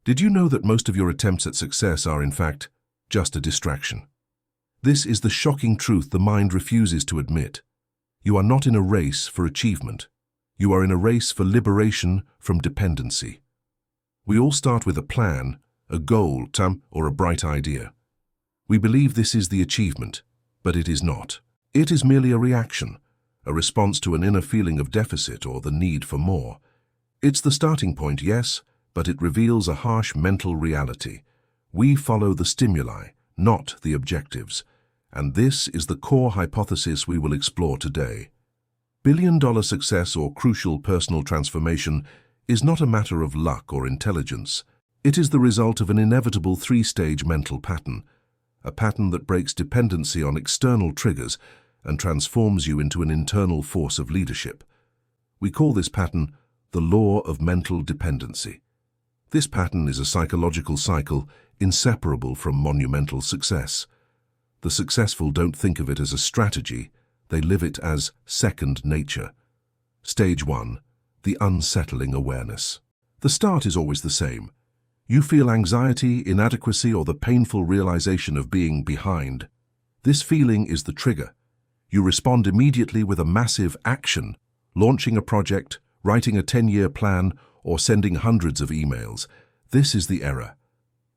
Did you know that most of your attempts at success are, in fact, just a distraction? This is the shocking truth the mind refuses to admit. You are not in a race for achievement. You are in a race for liberation from dependency. We all start with a plan, a goal, or a bright idea. We believe this is the achievement, but it is not. It is merely a reaction, a response to an inner feeling of deficit or the need for more. It's the starting point, yes, but it reveals a harsh mental reality. We follow the stimuli, not the objectives. And this is the core hypothesis we will explore today. Billion-dollar success or crucial personal transformation is not a matter of luck or intelligence. It is the result of an inevitable three-stage mental pattern, a pattern that breaks dependency on external triggers and transforms you into an internal force of leadership. We call this pattern the Law of Mental Dependency. This pattern is a psychological cycle inseparable from monumental success. The successful don't think of it as a strategy, they live it as second nature. Stage 1. The unsettling awareness. The start is always the same. You feel anxiety, inadequacy, or the painful realization of being behind. This feeling is the trigger. You respond immediately with a massive action, launching a project, writing a 10-year plan, or sending hundreds of emails. This is the error.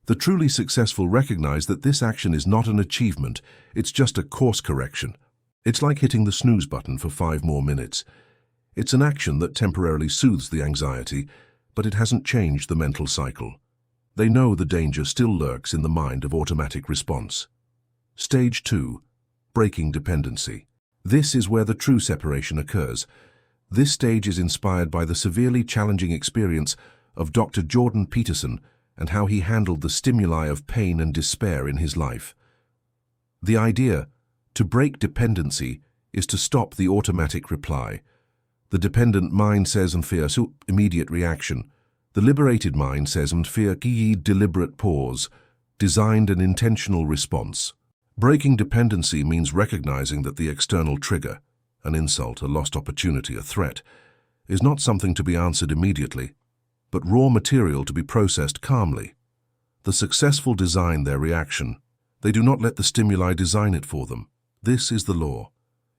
The truly successful recognize that this action is not an achievement, it's just a course correction. It's like hitting the snooze button for 5 more minutes. It's an action that temporarily soothes the anxiety, but it hasn't changed the mental cycle. They know the danger still lurks in the mind of automatic response. Stage 2. Breaking dependency. This is where the true separation occurs. This stage is inspired by the severely challenging experience of Dr. Jordan Peterson and how he handled the stimuli of pain and despair in his life. The idea, to break dependency, is to stop the automatic reply. The dependent mind says and fear, so immediate reaction. The liberated mind says and fear, deliberate pause, designed an intentional response. Breaking dependency means recognizing that the external trigger, an insult, a lost opportunity, a threat, is not something to be answered immediately, but raw material to be processed calmly. The successful design their reaction. They do not let the stimuli design it for them. This is the law.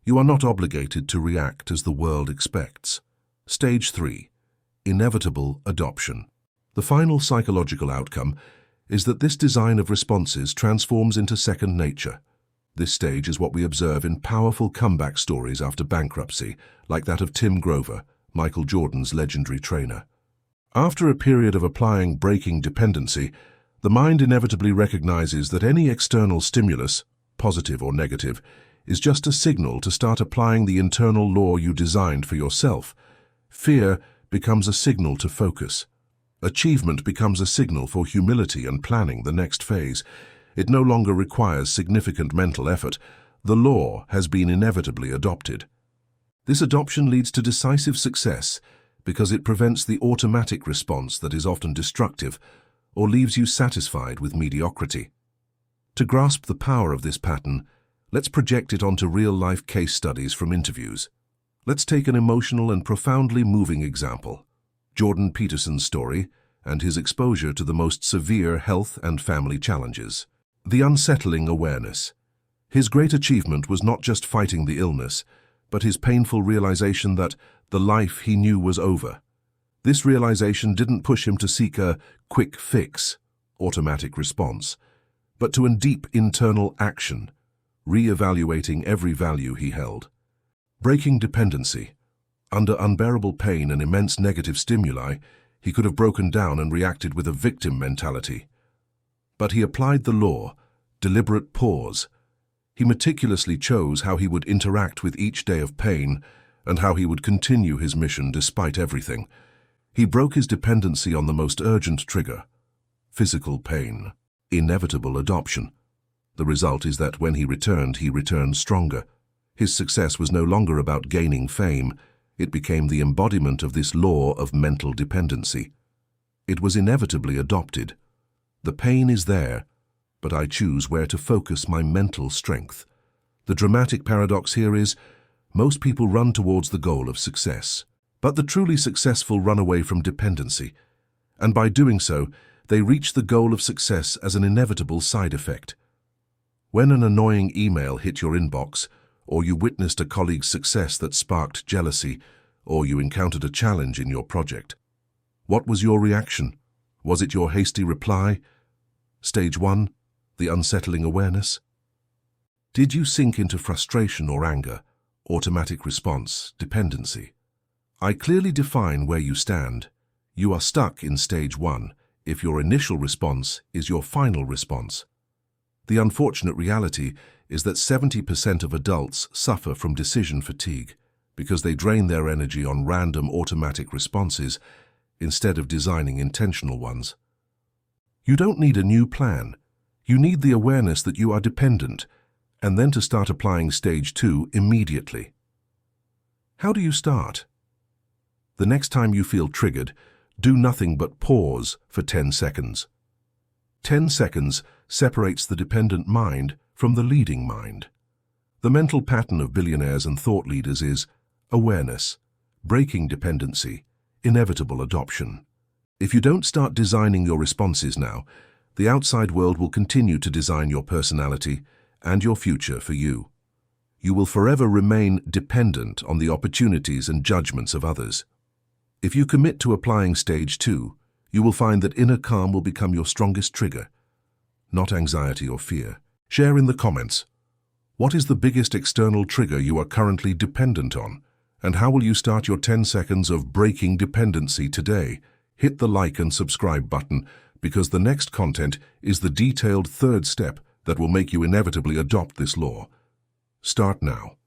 You are not obligated to react as the world expects. Stage 3. Inevitable adoption. The final psychological outcome is that this design of responses transforms into second nature. This stage is what we observe in powerful comeback stories after bankruptcy, like that of Tim Grover, Michael Jordan's legendary trainer. After a period of applying breaking dependency, the mind inevitably recognizes that any external stimulus, positive or negative, is just a signal to start applying the internal law you designed for yourself. Fear becomes a signal to focus. Achievement becomes a signal for humility and planning the next phase. It no longer requires significant mental effort. The law has been inevitably adopted. This adoption leads to decisive success because it prevents the automatic response that is often destructive or leaves you satisfied with mediocrity. To grasp the power of this pattern, let's project it onto real-life case studies from interviews. Let's take an emotional and profoundly moving example, Jordan Peterson's story and his exposure to the most severe health and family challenges. The unsettling awareness. His great achievement was not just fighting the illness, but his painful realization that the life he knew was over. This realization didn't push him to seek a quick fix, automatic response, but to a deep internal action, re-evaluating every value he held. Breaking dependency. Under unbearable pain and immense negative stimuli, he could have broken down and reacted with a victim mentality. But he applied the law, deliberate pause. He meticulously chose how he would interact with each day of pain and how he would continue his mission despite everything. He broke his dependency on the most urgent trigger, physical pain, inevitable adoption. The result is that when he returned stronger. His success was no longer about gaining fame. It became the embodiment of this law of mental dependency. It was inevitably adopted. The pain is there, but I choose where to focus my mental strength. The dramatic paradox here is, most people run towards the goal of success, but the truly successful run away from dependency, and by doing so, They reach the goal of success as an inevitable side effect. When an annoying email hit your inbox, or you witnessed a colleague's success that sparked jealousy, or you encountered a challenge in your project, what was your reaction? Was it your hasty reply? Stage 1, the unsettling awareness. Did you sink into frustration or anger? Automatic response, dependency. I clearly define where you stand. You are stuck in stage 1 if your initial response is your final response. The unfortunate reality is that 70% of adults suffer from decision fatigue because they drain their energy on random automatic responses instead of designing intentional ones. You don't need a new plan. You need the awareness that you are dependent, and then to start applying stage 2 immediately. How do you start? The next time you feel triggered, do nothing but pause for 10 seconds. 10 seconds separates the dependent mind from the leading mind. The mental pattern of billionaires and thought leaders is awareness, breaking dependency, inevitable adoption. If you don't start designing your responses now, the outside world will continue to design your personality and your future for you. You will forever remain dependent on the opportunities and judgments of others. If you commit to applying stage 2, you will find that inner calm will become your strongest trigger, not anxiety or fear. Share in the comments. What is the biggest external trigger you are currently dependent on? And how will you start your 10 seconds of breaking dependency today? Hit the like and subscribe button because the next content is the detailed third step that will make you inevitably adopt this law. Start now.